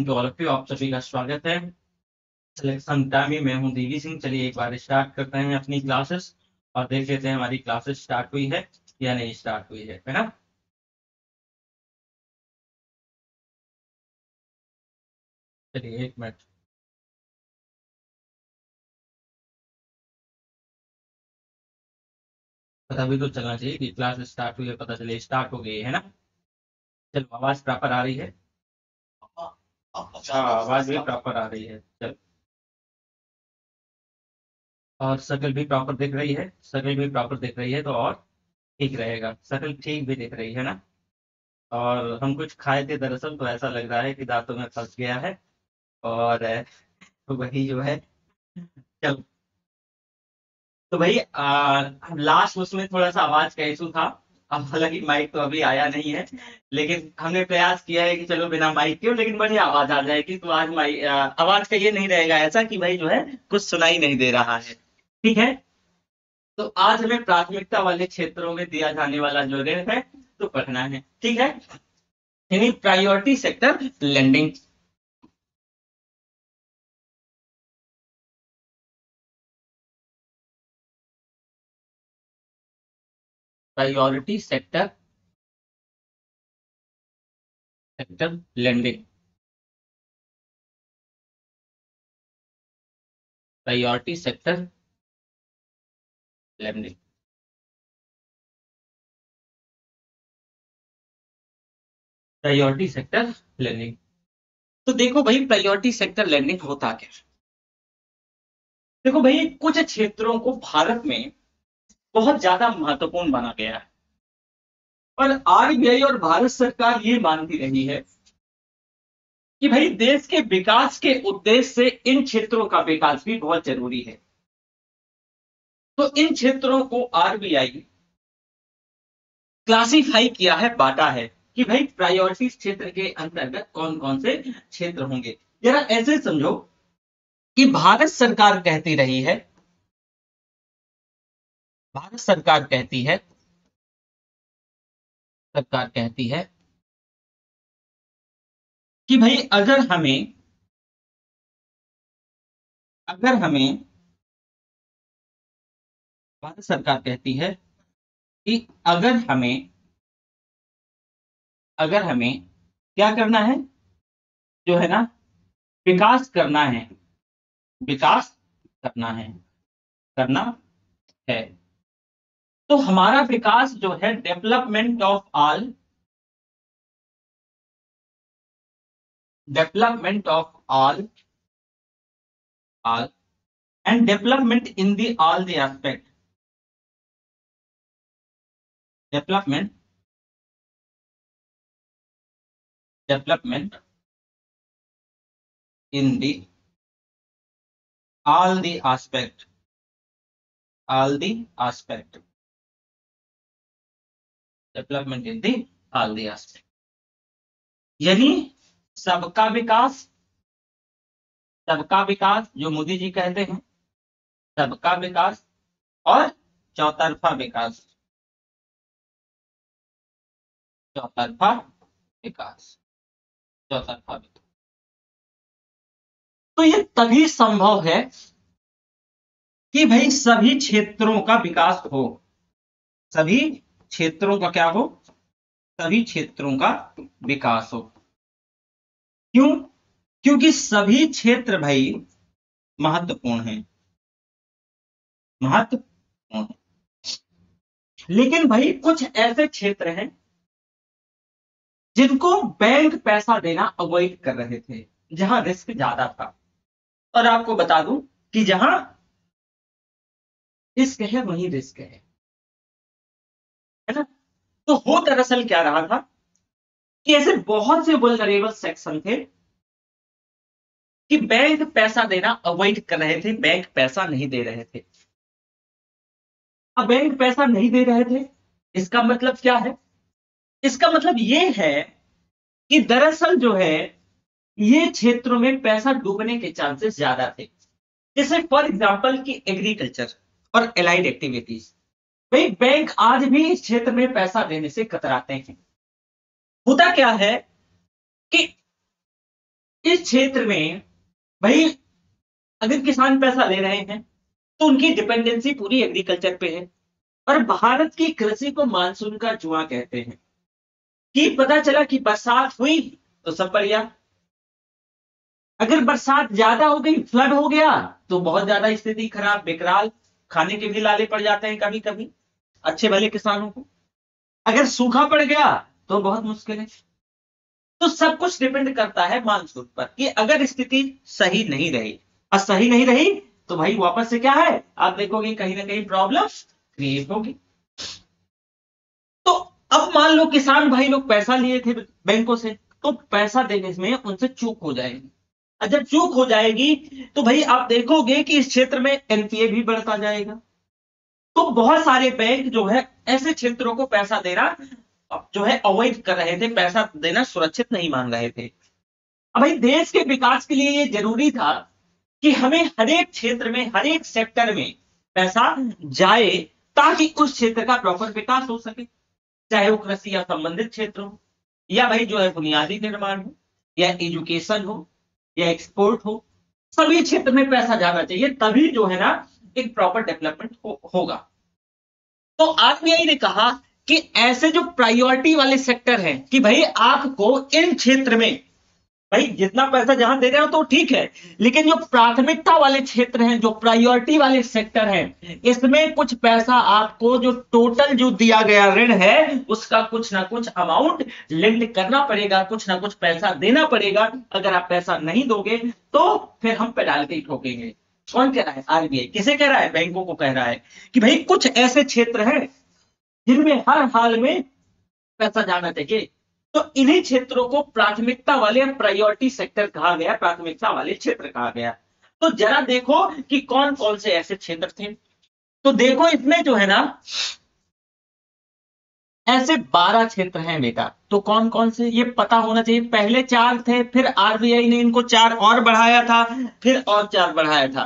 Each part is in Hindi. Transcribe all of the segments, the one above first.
Morning to all of you. आप सभी का स्वागत है सिलेक्शन टाइम में। मैं हूं देवी सिंह। चलिए एक बार स्टार्ट करते हैं अपनी क्लासेस और देख लेते हैं हमारी क्लासेस स्टार्ट हुई है या नहीं स्टार्ट हुई है ना। चलिए एक मिनट। पता भी तो चलना चाहिए कि क्लास स्टार्ट हुई है, पता चले स्टार्ट हो गई है ना। चलो आवाज प्रॉपर आ रही है। अच्छा, आवाज भी प्रॉपर आ रही है। चलो, और शक्ल भी प्रॉपर दिख रही है। शक्ल भी प्रॉपर दिख रही है तो और ठीक रहेगा। शक्ल ठीक भी दिख रही है ना। और हम कुछ खाए थे दरअसल, तो ऐसा लग रहा है कि दांतों में फंस गया है। और वही जो है। चलो, तो भाई लास्ट उसमें थोड़ा सा आवाज का इशू था। अब हालांकि माइक तो अभी आया नहीं है, लेकिन हमने प्रयास किया है कि चलो बिना माइक के, लेकिन बढ़िया आवाज आ जाएगी। तो आज आवाज का ये नहीं रहेगा ऐसा कि भाई जो है कुछ सुनाई नहीं दे रहा है। ठीक है। तो आज हमें प्राथमिकता वाले क्षेत्रों में दिया जाने वाला जो ऋण है तो पढ़ना है। ठीक है। यानी priority sector lending. Priority sector sector lending. Priority sector lending. Priority sector lending. तो देखो भाई, प्रायोरिटी सेक्टर लेंडिंग होता क्या है। देखो भाई, कुछ क्षेत्रों को भारत में बहुत ज्यादा महत्वपूर्ण माना गया है और आरबीआई और भारत सरकार ये मानती रही है कि भाई देश के विकास के उद्देश्य से इन क्षेत्रों का विकास भी बहुत जरूरी है। तो इन क्षेत्रों को आरबीआई क्लासिफाई किया है, बांटा है कि भाई प्रायोरिटी क्षेत्र के अंतर्गत कौन कौन से क्षेत्र होंगे। जरा ऐसे समझो कि भारत सरकार कहती है, सरकार कहती है कि भाई अगर हमें भारत सरकार कहती है कि अगर हमें अगर हमें क्या करना है, जो है ना, विकास करना है, विकास करना है, करना है, तो हमारा विकास जो है development of all and development in the all the aspect, development development in the all the aspect, all the aspect, development in the all the aspect. यानी सबका विकास, सबका विकास जो मोदी जी कहते हैं, सबका विकास और चौतरफा विकास, चौतरफा विकास, चौतरफा विकास। तो ये तभी संभव है कि भाई सभी क्षेत्रों का विकास हो, सभी क्षेत्रों का क्या हो, सभी क्षेत्रों का विकास हो। क्यों? क्योंकि सभी क्षेत्र भाई महत्वपूर्ण हैं, महत्वपूर्ण हैं। लेकिन भाई कुछ ऐसे क्षेत्र हैं जिनको बैंक पैसा देना अवॉइड कर रहे थे, जहां रिस्क ज्यादा था। और आपको बता दूं कि जहां रिस्क है वहीं रिस्क है ना। तो हो दरअसल क्या रहा था कि ऐसे बहुत से वल्नरेबल सेक्शन थे कि बैंक पैसा देना अवॉइड कर रहे थे, बैंक पैसा नहीं दे रहे थे। अब बैंक पैसा नहीं दे रहे थे, इसका मतलब क्या है? इसका मतलब ये है कि दरअसल जो है ये क्षेत्रों में पैसा डूबने के चांसेस ज्यादा थे। जैसे फॉर एग्जांपल कि एग्रीकल्चर और एलाइड एक्टिविटीज, भाई बैंक आज भी इस क्षेत्र में पैसा देने से कतराते हैं। होता क्या है कि इस क्षेत्र में भाई अगर किसान पैसा ले रहे हैं तो उनकी डिपेंडेंसी पूरी एग्रीकल्चर पे है। और भारत की कृषि को मानसून का जुआ कहते हैं कि पता चला कि बरसात हुई तो सब बढ़िया, अगर बरसात ज्यादा हो गई, फ्लड हो गया, तो बहुत ज्यादा स्थिति खराब, बेकराल, खाने के भी लाले पड़ जाते हैं कभी कभी अच्छे भले किसानों को। अगर सूखा पड़ गया तो बहुत मुश्किल है। तो सब कुछ डिपेंड करता है मानसून पर कि अगर स्थिति सही नहीं रही, और सही नहीं रही तो भाई वापस से क्या है, आप देखोगे कहीं ना कहीं प्रॉब्लम क्रिएट होगी। तो अब मान लो किसान भाई लोग पैसा लिए थे बैंकों से, तो पैसा देने में उनसे चूक हो जाएगी। और जब चूक हो जाएगी तो भाई आप देखोगे कि इस क्षेत्र में एनपीए भी बढ़ता जाएगा। तो बहुत सारे बैंक जो है ऐसे क्षेत्रों को पैसा देना जो है अवॉइड कर रहे थे, पैसा देना सुरक्षित नहीं मान रहे थे। अब भाई देश के विकास के लिए ये जरूरी था कि हमें हर एक क्षेत्र में, हर एक सेक्टर में पैसा जाए, ताकि उस क्षेत्र का प्रॉपर विकास हो सके, चाहे वो कृषि या संबंधित क्षेत्र हो, या भाई जो है बुनियादी निर्माण हो, या एजुकेशन हो, या एक्सपोर्ट हो। सभी क्षेत्र में पैसा जाना चाहिए, तभी जो है ना एक प्रॉपर डेवलपमेंट होगा। तो आरबीआई ने कहा कि ऐसे जो प्रायोरिटी वाले सेक्टर हैं कि भाई आपको इन क्षेत्र में, भाई जितना पैसा जहां दे रहे हो तो ठीक है, लेकिन जो प्राथमिकता वाले क्षेत्र हैं, जो प्रायोरिटी वाले सेक्टर हैं, इसमें कुछ पैसा आपको, जो टोटल जो दिया गया ऋण है उसका कुछ ना कुछ अमाउंट लेंड करना पड़ेगा, कुछ ना कुछ पैसा देना पड़ेगा। अगर आप पैसा नहीं दोगे तो फिर हम पेनाल्टी ठोकेंगे। कौन कह रहा है, आरबीआई किसे कह रहा है, बैंकों को कह रहा है कि भाई कुछ ऐसे क्षेत्र हैं जिनमें हर हाल में पैसा जाना चाहिए। तो इन्हीं क्षेत्रों को प्राथमिकता वाले, प्रायोरिटी सेक्टर कहा गया, प्राथमिकता वाले क्षेत्र कहा गया। तो जरा देखो कि कौन कौन से ऐसे क्षेत्र थे। तो देखो इसमें जो है ना ऐसे 12 क्षेत्र हैं बेटा। तो कौन कौन से ये पता होना चाहिए। पहले 4 थे, फिर आरबीआई ने इनको 4 और बढ़ाया था, फिर और 4 बढ़ाया था।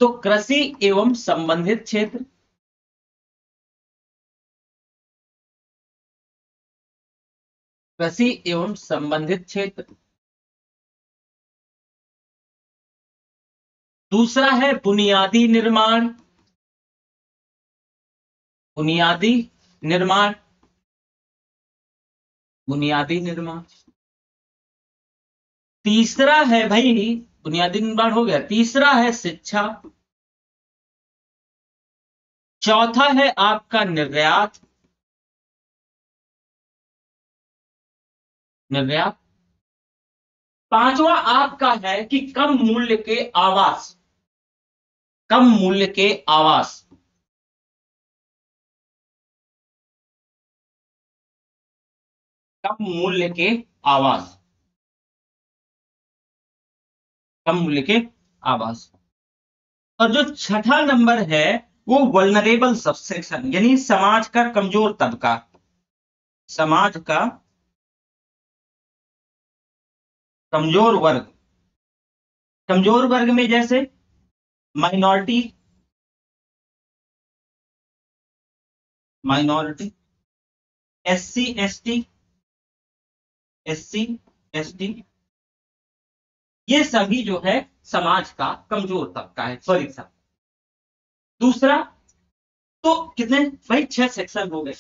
तो कृषि एवं संबंधित क्षेत्र, कृषि एवं संबंधित क्षेत्र। दूसरा है बुनियादी निर्माण, बुनियादी निर्माण, बुनियादी निर्माण। तीसरा है भाई, बुनियादी निर्माण हो गया, तीसरा है शिक्षा। चौथा है आपका निर्यात, निर्यात। पांचवा आपका है कि कम मूल्य के आवास, कम मूल्य के आवास, कम मूल्य के आवास, कम मूल्य के आवास। और जो छठा नंबर है वो वल्नरेबल सबसेक्शन, यानी समाज का कमजोर तबका, समाज का कमजोर वर्ग। कमजोर वर्ग में जैसे minority, minority, SC ST, SC ST, ये सभी जो है समाज का कमजोर तबका है। सॉरी सर, दूसरा, तो कितने भाई 6 सेक्शन हो गए।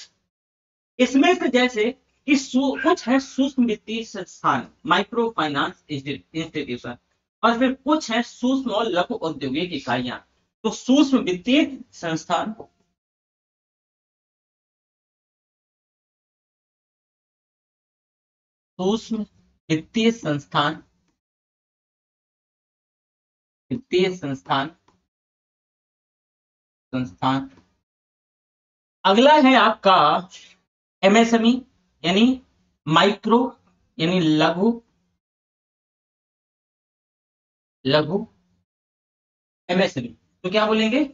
इसमें से जैसे कि कुछ है सूक्ष्म वित्तीय संस्थान, माइक्रो फाइनेंस इंस्टीट्यूशन, और फिर कुछ है सूक्ष्म और लघु औद्योगिक इकाइयां। तो सूक्ष्म वित्तीय संस्थान, सूक्ष्म वित्तीय संस्थान, वित्तीय संस्थान, संस्थान। अगला है आपका एमएसएमई, यानी माइक्रो, यानी लघु, लघु एमएसएमई। तो क्या बोलेंगे,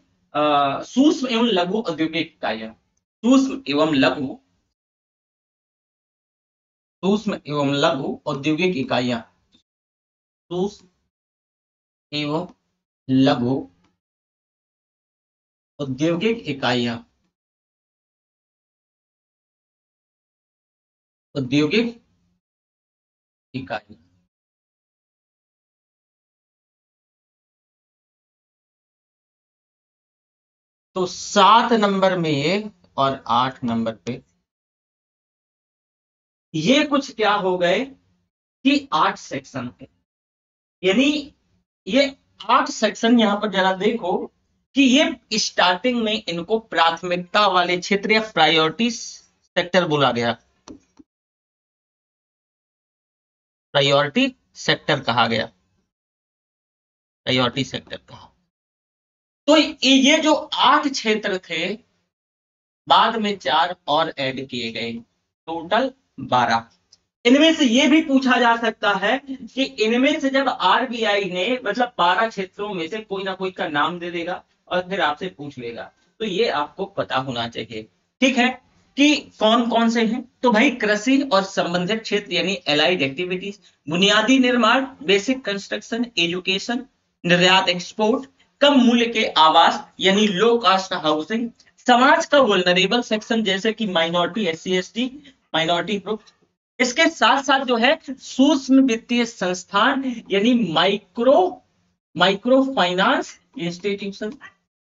सूक्ष्म एवं लघु औद्योगिक इकाइयां, सूक्ष्म एवं लघु, सूक्ष्म एवं लघु औद्योगिक इकाइयां, सूक्ष्म एवं लघु औद्योगिक इकाइयां, औद्योगिक इकाइयां। तो 7 नंबर में ये और 8 नंबर पे ये कुछ क्या हो गए कि 8 सेक्शन थे। यानी ये 8 सेक्शन, यहां पर जरा देखो कि ये स्टार्टिंग में इनको प्राथमिकता वाले क्षेत्र या प्रायोरिटी सेक्टर बोला गया, प्रायोरिटी सेक्टर कहा गया, प्रायोरिटी सेक्टर कहा। तो ये जो 8 क्षेत्र थे, बाद में 4 और ऐड किए गए, टोटल 12। इनमें से ये भी पूछा जा सकता है कि इनमें से जब आरबीआई ने मतलब 12 क्षेत्रों में से कोई ना कोई का नाम दे देगा और फिर आपसे पूछ लेगा, तो ये आपको पता होना चाहिए। ठीक है कि कौन कौन से हैं। तो भाई कृषि और संबंधित क्षेत्र यानी एलाइड एक्टिविटीज, बुनियादी निर्माण बेसिक कंस्ट्रक्शन, एजुकेशन, निर्यात एक्सपोर्ट, कम मूल्य के आवास यानी लो कास्ट हाउसिंग, समाज का वल्नरेबल सेक्शन जैसे कि minority, SC ST, minority group. इसके साथ साथ जो है सूक्ष्म वित्तीय संस्थान यानी माइक्रो माइक्रो फाइनेंस इंस्टीट्यूशन,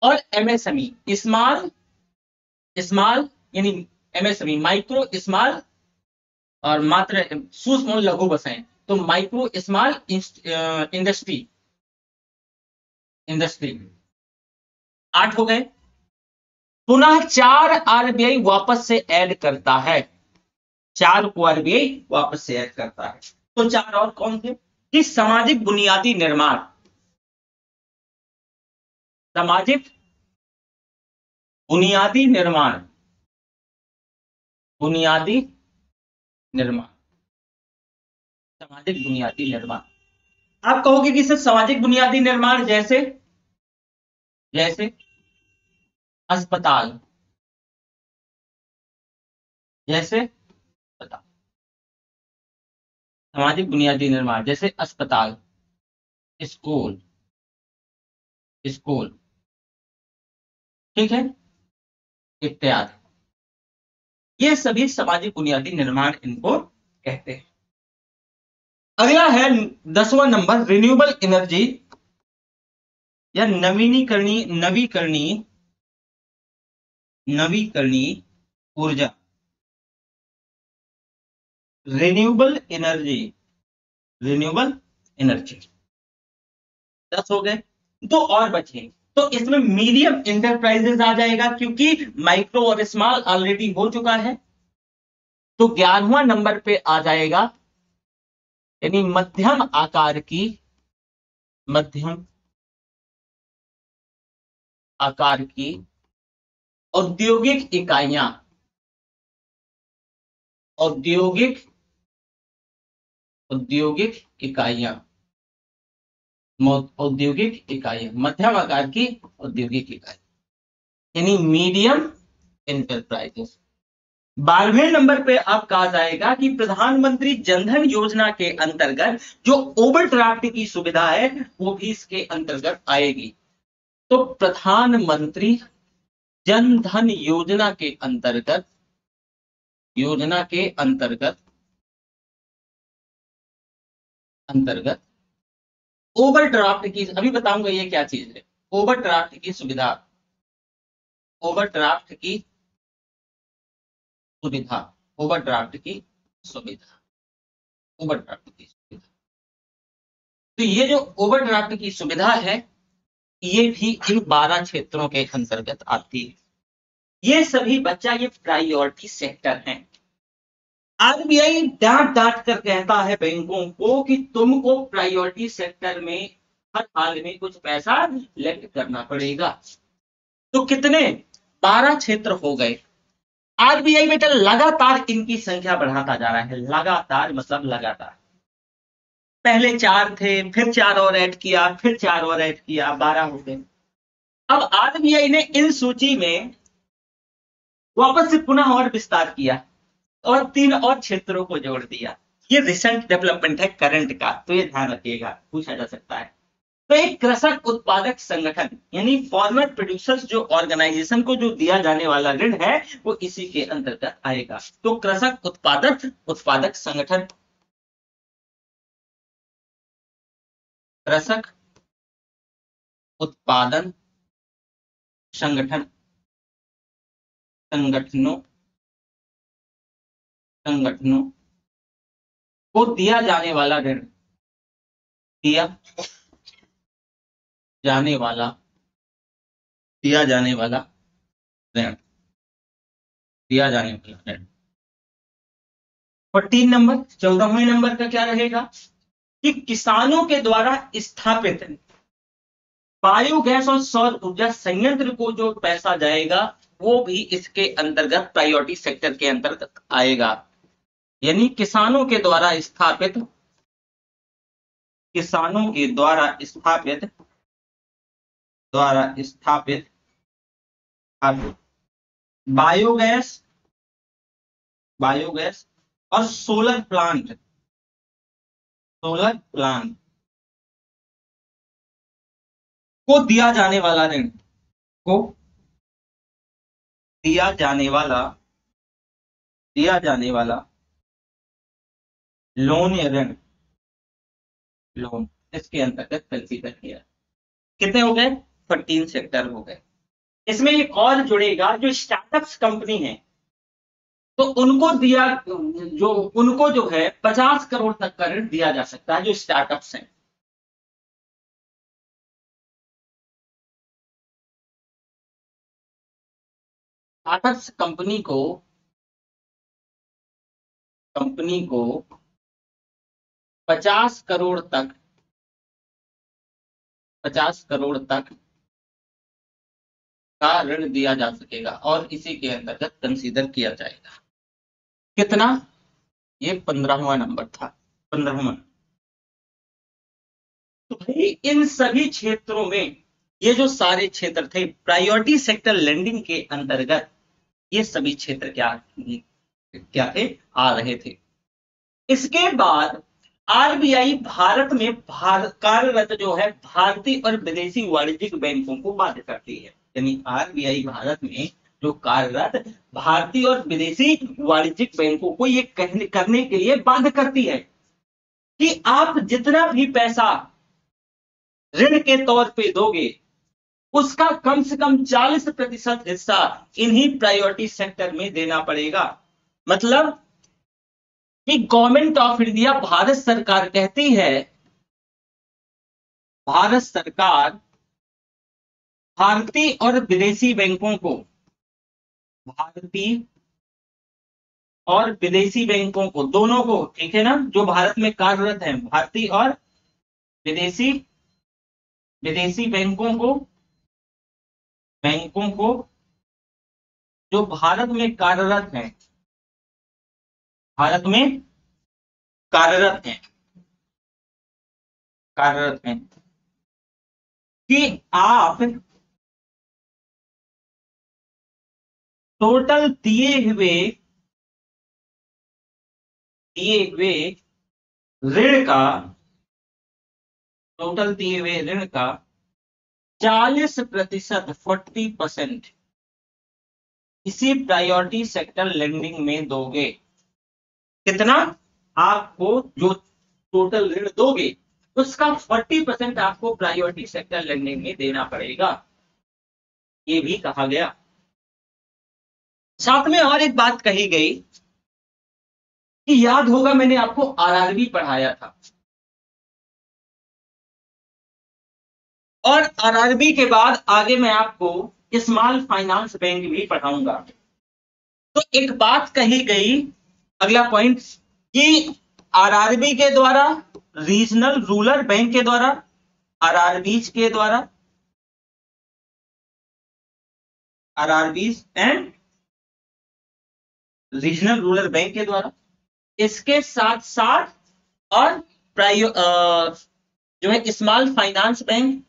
और MSME स्मॉल स्मॉल यानी MSME माइक्रो स्मॉल, और मात्र सूक्ष्म और लघु बसाएं तो माइक्रो स्मॉल इंडस्ट्री इंडस्ट्री। 8 हो गए। पुनः 4 आरबीआई वापस से ऐड करता है, 4 को आरबीआई वापस से ऐड करता है। तो 4 और कौन थे कि सामाजिक बुनियादी निर्माण, सामाजिक बुनियादी निर्माण, बुनियादी निर्माण, सामाजिक बुनियादी निर्माण। आप कहोगे कि सर सामाजिक बुनियादी निर्माण जैसे जैसे अस्पताल, जैसे अस्पताल, सामाजिक बुनियादी निर्माण जैसे अस्पताल, स्कूल, स्कूल, ठीक है, इत्यादि। ये सभी सामाजिक बुनियादी निर्माण इनको कहते हैं। अगला है 10वां नंबर रिन्यूएबल एनर्जी या नवीनीकरणीय नवीकरणीय नवीकरणीय ऊर्जा, रिन्यूएबल एनर्जी, रिन्यूएबल एनर्जी। 10 हो गए। दो और बचे, तो इसमें मीडियम इंटरप्राइजेस आ जाएगा क्योंकि माइक्रो और स्मॉल ऑलरेडी हो चुका है। तो 11वां नंबर पे आ जाएगा यानी मध्यम आकार की, मध्यम आकार की औद्योगिक इकाइयां, औद्योगिक औद्योगिक इकाइयां, औद्योगिक इकाइयां, मध्यम आकार की औद्योगिक इकाई यानी मीडियम इंटरप्राइजेस। 12वें नंबर पे अब कहा जाएगा कि प्रधानमंत्री जनधन योजना के अंतर्गत जो ओवरड्राफ्ट की सुविधा है वो भी इसके अंतर्गत आएगी। तो प्रधानमंत्री जनधन योजना के अंतर्गत, योजना के अंतर्गत अंतर्गत ओवरड्राफ्ट की, अभी बताऊंगा ये क्या चीज है, ओवरड्राफ्ट की सुविधा, ओवरड्राफ्ट की सुविधा, ओवरड्राफ्ट की सुविधा, ओवरड्राफ्ट की सुविधा। तो ये जो ओवरड्राफ्ट की सुविधा है ये भी इन 12 क्षेत्रों के अंतर्गत आती है। ये सभी बच्चा ये प्रायोरिटी सेक्टर हैं। आरबीआई डांट डांट कर कहता है बैंकों को कि तुमको प्रायोरिटी सेक्टर में हर हाल में कुछ पैसा लेफ्ट करना पड़ेगा। तो कितने 12 क्षेत्र हो गए। आरबीआई बेटा लगातार इनकी संख्या बढ़ाता जा रहा है, लगातार मतलब लगातार। पहले 4 थे, फिर 4 और ऐड किया, फिर 4 और ऐड किया, 12 हो गए। अब आरबीआई ने इन सूची में वापस से पुनः और विस्तार किया और 3 और क्षेत्रों को जोड़ दिया। ये रिसेंट डेवलपमेंट है करंट का, तो ये ध्यान रखिएगा, पूछा जा सकता है। तो एक कृषक उत्पादक संगठन यानी फार्मर प्रोड्यूसर्स जो ऑर्गेनाइजेशन को जो दिया जाने वाला ऋण है वो इसी के अंतर्गत आएगा। तो कृषक उत्पादक उत्पादक संगठन, कृषक उत्पादन संगठन, संगठनों को दिया जाने वाला ऋण, दिया जाने वाला ऋण, 14वें नंबर का क्या रहेगा कि किसानों के द्वारा स्थापित बायोगैस और सौर ऊर्जा संयंत्र को जो पैसा जाएगा वो भी इसके अंतर्गत प्रायोरिटी सेक्टर के अंतर्गत आएगा। यानी किसानों के द्वारा स्थापित बायोगैस और सोलर प्लांट को दिया जाने वाला ऋण, लोन या ऋण, इसके अंतर्गत कंसीडर किया। कितने हो गए? 14 सेक्टर हो गए। इसमें एक और जुड़ेगा, जो स्टार्टअप्स कंपनी है तो उनको जो है 50 करोड़ तक का ऋण दिया जा सकता है, जो स्टार्टअप्स हैं। स्टार्टअप्स कंपनी को 50 करोड़ तक का ऋण दिया जा सकेगा और इसी के अंतर्गत कंसीडर किया जाएगा। कितना? ये 15वां नंबर था, 15वां। तो भाई इन सभी क्षेत्रों में ये जो सारे क्षेत्र थे प्रायोरिटी सेक्टर लेंडिंग के अंतर्गत, ये सभी क्षेत्र क्या थे? आ रहे थे। इसके बाद आरबीआई भारत में कार्यरत जो है भारतीय और विदेशी वाणिज्यिक बैंकों को बाध्य करती है। यानी आरबीआई भारत में जो कार्यरत भारतीय और विदेशी वाणिज्यिक बैंकों को ये करने के लिए बाध्य करती है कि आप जितना भी पैसा ऋण के तौर पे दोगे उसका कम से कम 40% हिस्सा इन्हीं प्रायोरिटी सेक्टर में देना पड़ेगा। मतलब कि गवर्नमेंट ऑफ इंडिया, भारत सरकार कहती है, भारत सरकार भारतीय और विदेशी बैंकों को, दोनों को, ठीक है ना, जो भारत में कार्यरत हैं, भारतीय और विदेशी बैंकों को जो भारत में कार्यरत हैं कि आप टोटल दिए हुए ऋण का 40%, 40% इसी प्रायोरिटी सेक्टर लेंडिंग में दोगे। कितना? आपको जो टोटल ऋण दोगे उसका 40% आपको प्रायोरिटी सेक्टर लेंडिंग में देना पड़ेगा, ये भी कहा गया। साथ में और एक बात कही गई कि याद होगा मैंने आपको आरआरबी पढ़ाया था, और आरआरबी के बाद आगे मैं आपको स्मॉल फाइनेंस बैंक भी पढ़ाऊंगा। तो एक बात कही गई, अगला पॉइंट, कि आरआरबी के द्वारा, रीजनल रूरल बैंक के द्वारा, RRBs and regional rural bank के द्वारा, इसके साथ साथ और जो है small finance bank,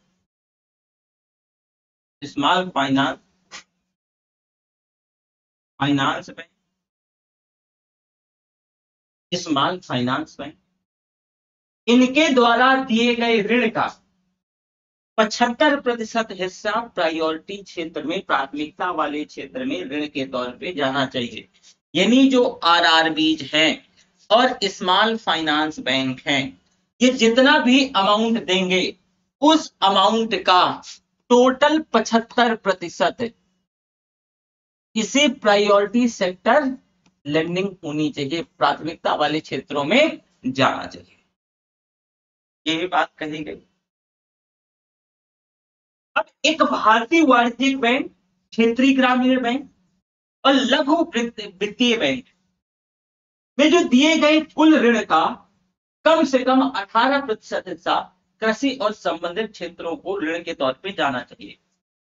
small finance bank, इनके द्वारा दिए गए ऋण का 75% हिस्सा प्रायोरिटी क्षेत्र में, प्राथमिकता वाले क्षेत्र में ऋण के तौर पे जाना चाहिए। यानी जो आरआरबीज हैं और स्मॉल फाइनेंस बैंक हैं, ये जितना भी अमाउंट देंगे उस अमाउंट का टोटल 75% इसे प्रायोरिटी सेक्टर लेंडिंग होनी चाहिए, प्राथमिकता वाले क्षेत्रों में जाना चाहिए, ये बात कही गई। अब एक भारतीय वाणिज्यिक बैंक, क्षेत्रीय ग्रामीण बैंक और लघु वित्तीय बैंक में जो दिए गए कुल ऋण का कम से कम 18% हिस्सा कृषि और संबंधित क्षेत्रों को ऋण के तौर पे जाना चाहिए।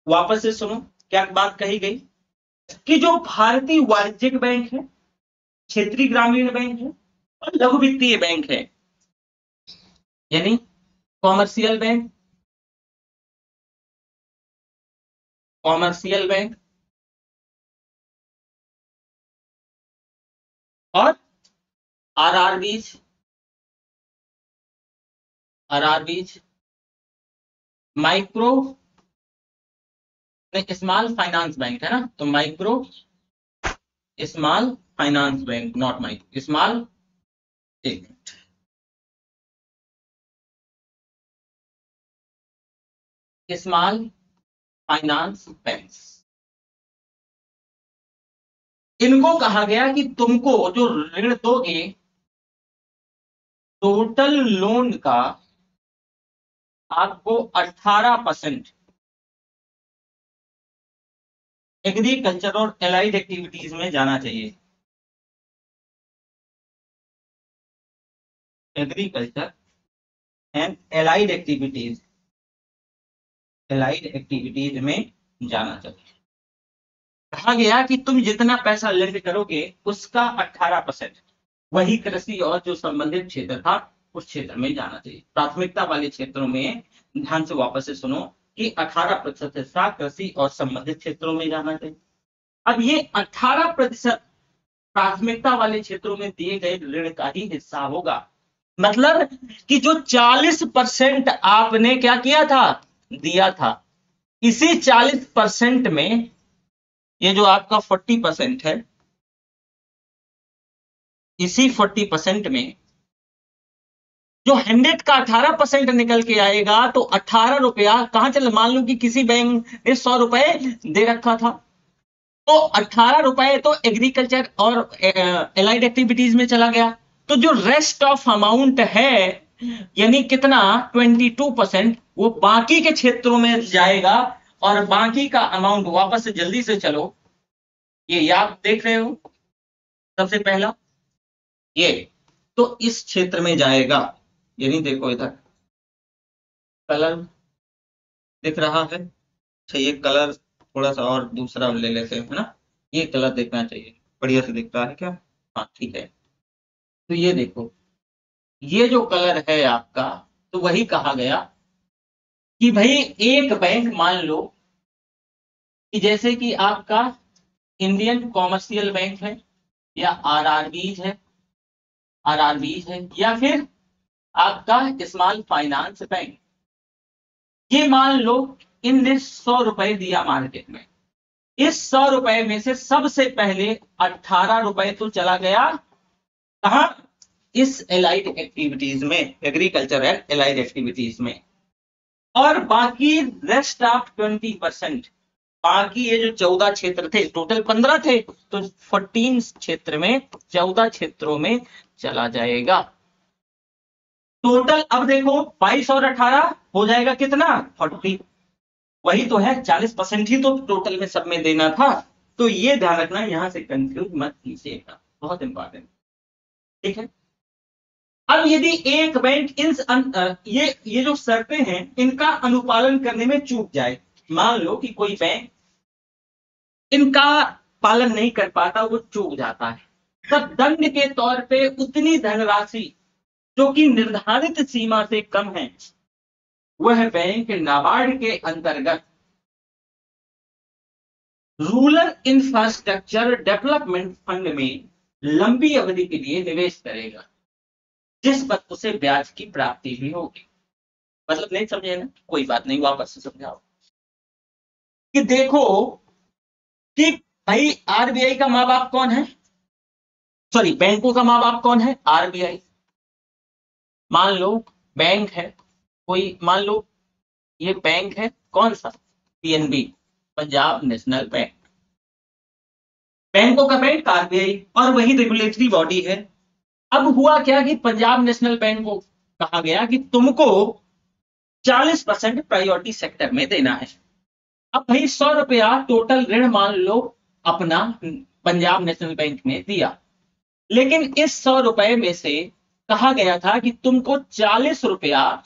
वापस से सुनो क्या बात कही गई कि जो भारतीय वाणिज्यिक बैंक है, क्षेत्रीय ग्रामीण बैंक है और लघु वित्तीय बैंक है, यानी कॉमर्शियल बैंक, कॉमर्शियल बैंक और RRBs, RRBs micro small finance bank है ना, तो micro small finance bank, not micro small, एक मिनट, स्मॉल फाइनेंस बैंक्स, इनको कहा गया कि तुमको जो ऋण दोगे टोटल लोन का आपको 18% एग्रीकल्चर और एलाइड एक्टिविटीज में जाना चाहिए। Agriculture and allied activities, allied activities में जाना चाहिए। कहा गया कि तुम जितना पैसा लेंड करोगे उसका 18% वही कृषि और जो संबंधित क्षेत्र था उस क्षेत्र में जाना चाहिए। प्राथमिकता वाले क्षेत्रों में ध्यान से वापस से सुनो कि 18% हिस्सा कृषि और संबंधित क्षेत्रों में जाना चाहिए। अब ये 18% प्राथमिकता वाले क्षेत्रों में दिए गए ऋण का ही हिस्सा होगा, मतलब कि जो 40% आपने क्या किया था, दिया था, इसी 40% में ये जो आपका 40% है, इसी 40% में जो 100 का 18% निकल के आएगा तो 18 रुपया कहां चल, मान लो कि किसी बैंक ने 100 रुपए दे रखा था तो 18 रुपए तो एग्रीकल्चर और एलाइड एक्टिविटीज में चला गया, तो जो रेस्ट ऑफ अमाउंट है यानी कितना 22% वो बाकी के क्षेत्रों में जाएगा और बाकी का अमाउंट, वापस से जल्दी से चलो, ये याद देख रहे हो, सबसे पहला ये तो इस क्षेत्र में जाएगा, यानी देखो इधर कलर दिख रहा है, अच्छा ये कलर थोड़ा सा और दूसरा ले लेते हैं, है ना, ये कलर देखना चाहिए, बढ़िया से दिखता है क्या, हाँ ठीक है। तो ये देखो ये जो कलर है आपका, तो वही कहा गया कि भाई एक बैंक मान लो कि जैसे कि आपका इंडियन कॉमर्शियल बैंक है या आरआरबीज है, आरआरबीज है, या फिर आपका स्मॉल फाइनेंस बैंक, ये मान लो इनने 100 रुपए दिया मार्केट में, इस 100 रुपए में से सबसे पहले 18 रुपए तो चला गया कहां, इस एलाइड एक्टिविटीज में, एग्रीकल्चर एंड एलाइड एक्टिविटीज में, और बाकी रेस्ट ऑफ 20%, बाकी ये जो 14 क्षेत्र थे, टोटल 15 थे, तो 14 क्षेत्र में 14 क्षेत्रों में चला जाएगा। टोटल अब देखो 22 और 18 हो जाएगा कितना 40, वही तो है 40% ही तो टोटल में सब में देना था, तो ये ध्यान रखना, यहां से कंफ्यूज मत कीजिएगा, बहुत इंपॉर्टेंट, ठीक है। अब यदि एक बैंक इन ये जो शर्तें हैं इनका अनुपालन करने में चूक जाए, मान लो कि कोई बैंक इनका पालन नहीं कर पाता, वो चूक जाता है, तब दंड के तौर पे उतनी धनराशि जो कि निर्धारित सीमा से कम है वह बैंक नाबार्ड के अंतर्गत रूरल इंफ्रास्ट्रक्चर डेवलपमेंट फंड में लंबी अवधि के लिए निवेश करेगा, जिस पर उसे ब्याज की प्राप्ति भी होगी। मतलब नहीं समझे ना, कोई बात नहीं, वापस से समझाओ कि देखो कि भाई आरबीआई का माँ बाप कौन है, सॉरी बैंकों का माँ बाप कौन है, आरबीआई। मान लो बैंक है कोई, मान लो ये बैंक है कौन सा, पीएनबी, पंजाब नेशनल बैंक, बैंकों का बैंक आरबीआई, और वही रेगुलेटरी बॉडी है। अब हुआ क्या कि पंजाब नेशनल बैंक को कहा गया कि तुमको 40% प्रायोरिटी सेक्टर में देना है। अब भाई 100 रुपया टोटल ऋण मान लो अपना पंजाब नेशनल बैंक ने दिया, लेकिन इस 100 रुपए में से कहा गया था कि तुमको 40 रुपया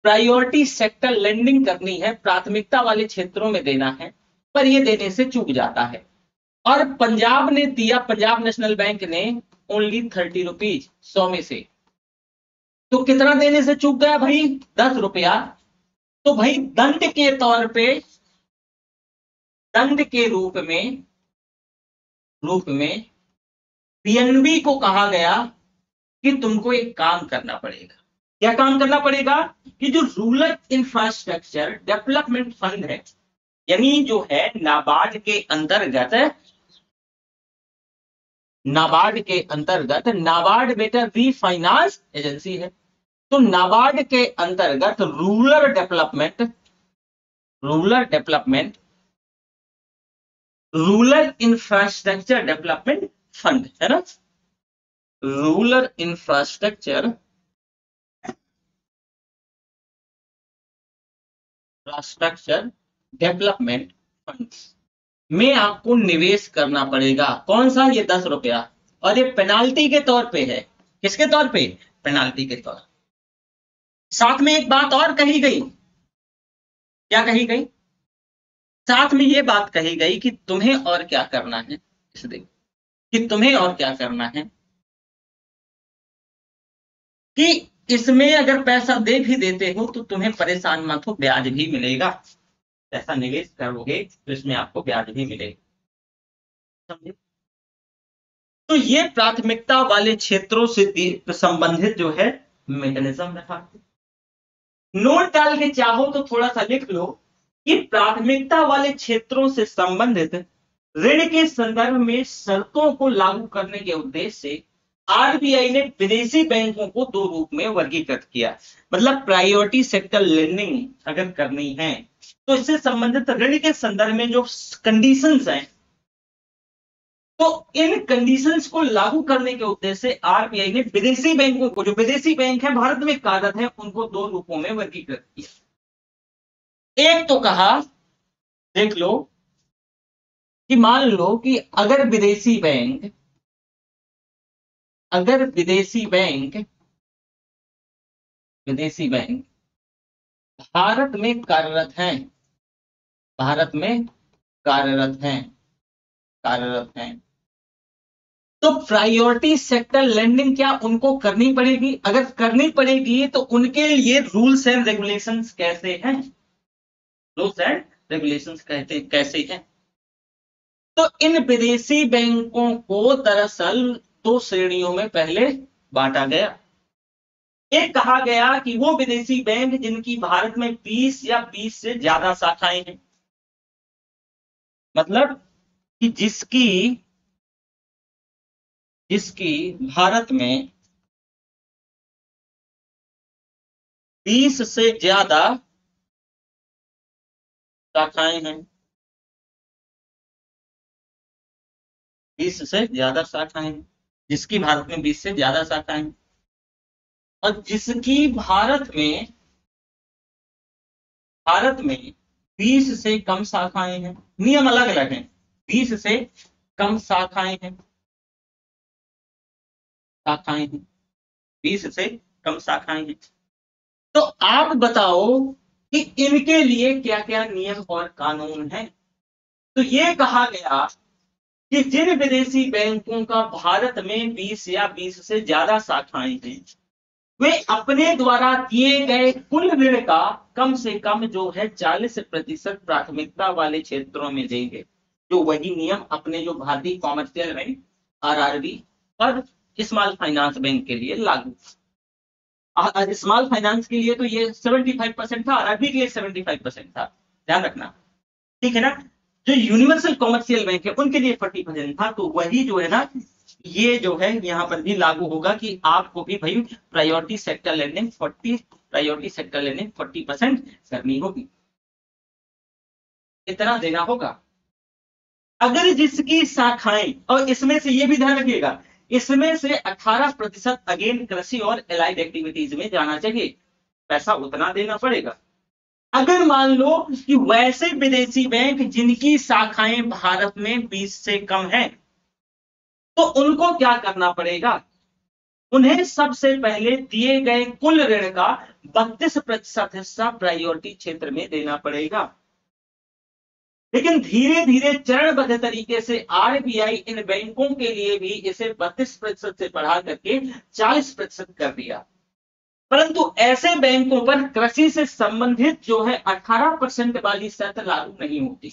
प्रायोरिटी सेक्टर लेंडिंग करनी है, प्राथमिकता वाले क्षेत्रों में देना है, पर ये देने से चूक जाता है। और पंजाब ने दिया, पंजाब नेशनल बैंक ने ओनली 30 रुपीज 100 में से, तो कितना देने से चूक गया भाई? 10 रुपया। तो भाई दंड के तौर पे, दंड के रूप में पीएनबी को कहा गया कि तुमको एक काम करना पड़ेगा। क्या काम करना पड़ेगा? कि जो रूरल इंफ्रास्ट्रक्चर डेवलपमेंट फंड है, यानी जो है नाबार्ड के अंतर्गत, नाबार्ड बेटा रीफाइनांस एजेंसी है, तो नाबार्ड के अंतर्गत रूरल इंफ्रास्ट्रक्चर डेवलपमेंट फंड है ना, रूरल इंफ्रास्ट्रक्चर डेवलपमेंट फंड में आपको निवेश करना पड़ेगा। कौन सा? ये 10 रुपया, और ये पेनाल्टी के तौर पे है। किसके तौर पे? पेनाल्टी के तौर। साथ में एक बात और कही गई। क्या कही गई? साथ में ये बात कही गई कि तुम्हें और क्या करना है, इसे देखो कि तुम्हें और क्या करना है, कि इसमें अगर पैसा दे भी देते हो तो तुम्हें परेशान मत हो, ब्याज भी मिलेगा। पैसा निवेश करोगे तो इसमें आपको ब्याज भी मिलेगा, समझे? तो ये प्राथमिकता वाले क्षेत्रों से संबंधित जो है मैकेनिज्म रखा। नोट डाल के चाहो तो थोड़ा सा लिख लो कि प्राथमिकता वाले क्षेत्रों से संबंधित ऋण के संदर्भ में शर्तों को लागू करने के उद्देश्य से आरबीआई ने विदेशी बैंकों को 2 रूप में वर्गीकृत किया। मतलब प्रायोरिटी सेक्टर लेंडिंग अगर करनी है तो इससे संबंधित ऋण के संदर्भ में जो कंडीशंस हैं, तो इन कंडीशंस को लागू करने के उद्देश्य से आरबीआई ने विदेशी बैंकों को, जो विदेशी बैंक है भारत में कार्यरत है, उनको 2 रूपों में वर्गीकृत किया। एक तो कहा, देख लो कि मान लो कि अगर विदेशी बैंक भारत में कार्यरत हैं, तो प्रायोरिटी सेक्टर लेंडिंग क्या उनको करनी पड़ेगी? अगर करनी पड़ेगी तो उनके लिए रूल्स एंड रेगुलेशंस कैसे हैं? कैसे हैं? तो इन विदेशी बैंकों को दरअसल 2 श्रेणियों में पहले बांटा गया। एक कहा गया कि वो विदेशी बैंक जिनकी भारत में 20 या 20 से ज्यादा शाखाएं हैं, मतलब कि जिसकी भारत में 20 से ज्यादा शाखाएं हैं, 20 से ज्यादा शाखाएं, जिसकी भारत में 20 से ज्यादा शाखाएं, और जिसकी भारत में 20 से कम शाखाएं हैं। नियम अलग अलग हैं। 20 से कम शाखाएं हैं, 20 से कम शाखाएं हैं। तो आप बताओ कि इनके लिए क्या क्या नियम और कानून हैं। तो ये कहा गया कि जिन विदेशी बैंकों का भारत में 20 या 20 से ज्यादा शाखाएं हैं, वे अपने द्वारा दिए गए कुल ऋण का कम से कम जो है 40% प्राथमिकता वाले क्षेत्रों में देंगे। जो वही नियम अपने जो भारतीय कॉमर्शियल बैंक आरआरबी और स्मॉल फाइनेंस बैंक के लिए लागू। स्मॉल फाइनेंस के लिए तो ये 75% था, आरआरबी के लिए 75% था, ध्यान रखना, ठीक है ना। जो यूनिवर्सल कॉमर्शियल बैंक है उनके लिए 40% था। तो वही जो है ना, ये जो है यहाँ पर भी लागू होगा कि आपको भी भाई प्रायोरिटी सेक्टर लेंडिंग 40% करनी होगी, इतना देना होगा। अगर जिसकी शाखाएं, और इसमें से ये भी ध्यान रखिएगा, इसमें से 18% अगेन कृषि और एलाइड एक्टिविटीज में जाना चाहिए, पैसा उतना देना पड़ेगा। अगर मान लो कि वैसे विदेशी बैंक जिनकी शाखाएं भारत में 20 से कम है, तो उनको क्या करना पड़ेगा, उन्हें सबसे पहले दिए गए कुल ऋण का 32% हिस्सा प्रायोरिटी क्षेत्र में देना पड़ेगा। लेकिन धीरे धीरे चरणबद्ध तरीके से आरबीआई इन बैंकों के लिए भी इसे 32% से बढ़ा करके 40% कर दिया। परंतु ऐसे बैंकों पर कृषि से संबंधित जो है 18% वाली शर्त लागू नहीं होती,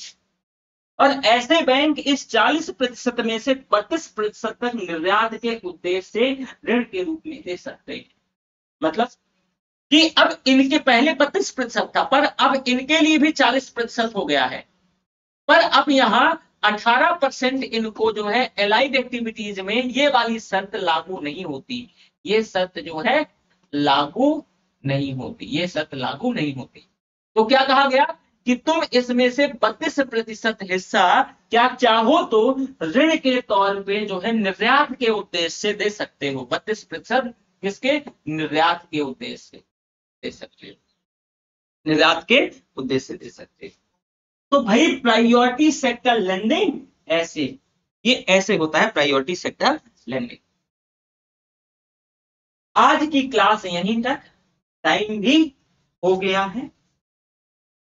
और ऐसे बैंक इस 40% में से 32% तक निर्यात के उद्देश्य से ऋण के रूप में दे सकते हैं। मतलब कि अब इनके पहले 32% था, पर अब इनके लिए भी 40% हो गया है, पर अब यहाँ 18% इनको जो है एलाइड एक्टिविटीज में ये वाली शर्त लागू नहीं होती, ये शर्त जो है लागू नहीं होती, ये शर्त लागू नहीं होती। तो क्या कहा गया कि तुम इसमें से 32% हिस्सा क्या चाहो तो ऋण के तौर पे जो है निर्यात के उद्देश्य से दे सकते हो। 32% किसके, निर्यात के उद्देश्य से दे सकते हो, निर्यात के उद्देश्य से दे सकते हो। तो भाई प्रायोरिटी सेक्टर लेंडिंग ऐसे, ये ऐसे होता है प्रायोरिटी सेक्टर लेंडिंग। आज की क्लास यहीं तक, टाइम भी हो गया है,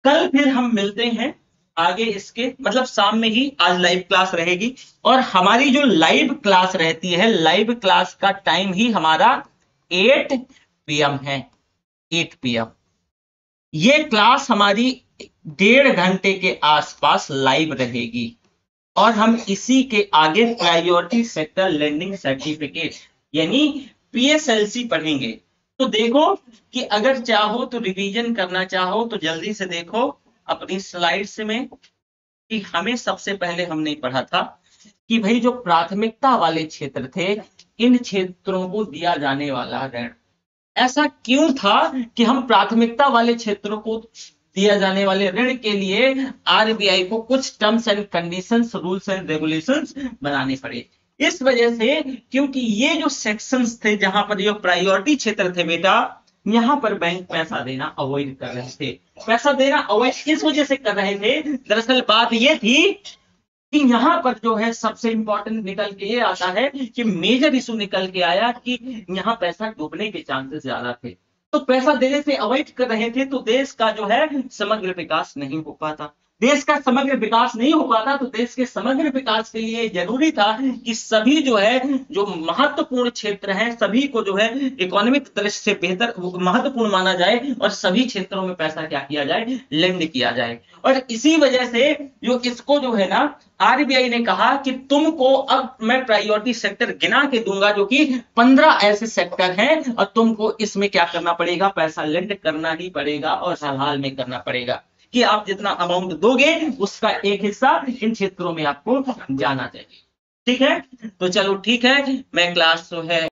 कल फिर हम मिलते हैं आगे इसके, मतलब शाम में ही आज लाइव क्लास रहेगी, और हमारी जो लाइव क्लास रहती है, लाइव क्लास का टाइम ही हमारा 8 PM है, 8 PM। ये क्लास हमारी 1.5 घंटे के आसपास लाइव रहेगी, और हम इसी के आगे प्रायोरिटी सेक्टर लेंडिंग सर्टिफिकेट यानी PSLC पढ़ेंगे। तो देखो कि अगर चाहो तो रिवीजन करना चाहो तो जल्दी से देखो अपनी स्लाइड्स में कि हमें सबसे पहले हमने पढ़ा था कि भाई जो प्राथमिकता वाले क्षेत्र थे, इन क्षेत्रों को दिया जाने वाला ऋण, ऐसा क्यों था कि हम प्राथमिकता वाले क्षेत्रों को दिया जाने वाले ऋण के लिए आरबीआई को कुछ terms and conditions, rules and regulations बनाने पड़े। इस वजह से क्योंकि ये जो सेक्शंस थे जहां पर जो प्रायोरिटी क्षेत्र थे बेटा, यहां पर बैंक पैसा देना अवॉइड कर रहे थे। पैसा देना अवॉइड इस वजह से कर रहे थे, दरअसल बात ये थी कि यहां पर जो है सबसे इंपॉर्टेंट निकल के ये आता है कि मेजर इशू निकल के आया कि यहां पैसा डूबने के चांसेस ज्यादा थे, तो पैसा देने से अवॉइड कर रहे थे, तो देश का जो है समग्र विकास नहीं हो पाता। देश का समग्र विकास नहीं हो पाता, तो देश के समग्र विकास के लिए जरूरी था कि सभी जो है जो महत्वपूर्ण क्षेत्र हैं सभी को जो है इकोनॉमिक दृष्टि से बेहतर महत्वपूर्ण माना जाए, और सभी क्षेत्रों में पैसा क्या किया जाए, लेंड किया जाए। और इसी वजह से जो इसको जो है ना आरबीआई ने कहा कि तुमको अब मैं प्रायोरिटी सेक्टर गिना के दूंगा, जो कि 15 ऐसे सेक्टर हैं, और तुमको इसमें क्या करना पड़ेगा, पैसा लेंड करना ही पड़ेगा, और हाल में करना पड़ेगा कि आप जितना अमाउंट दोगे उसका एक हिस्सा इन क्षेत्रों में आपको जाना चाहिए। ठीक है, तो चलो ठीक है, मैं क्लास जो है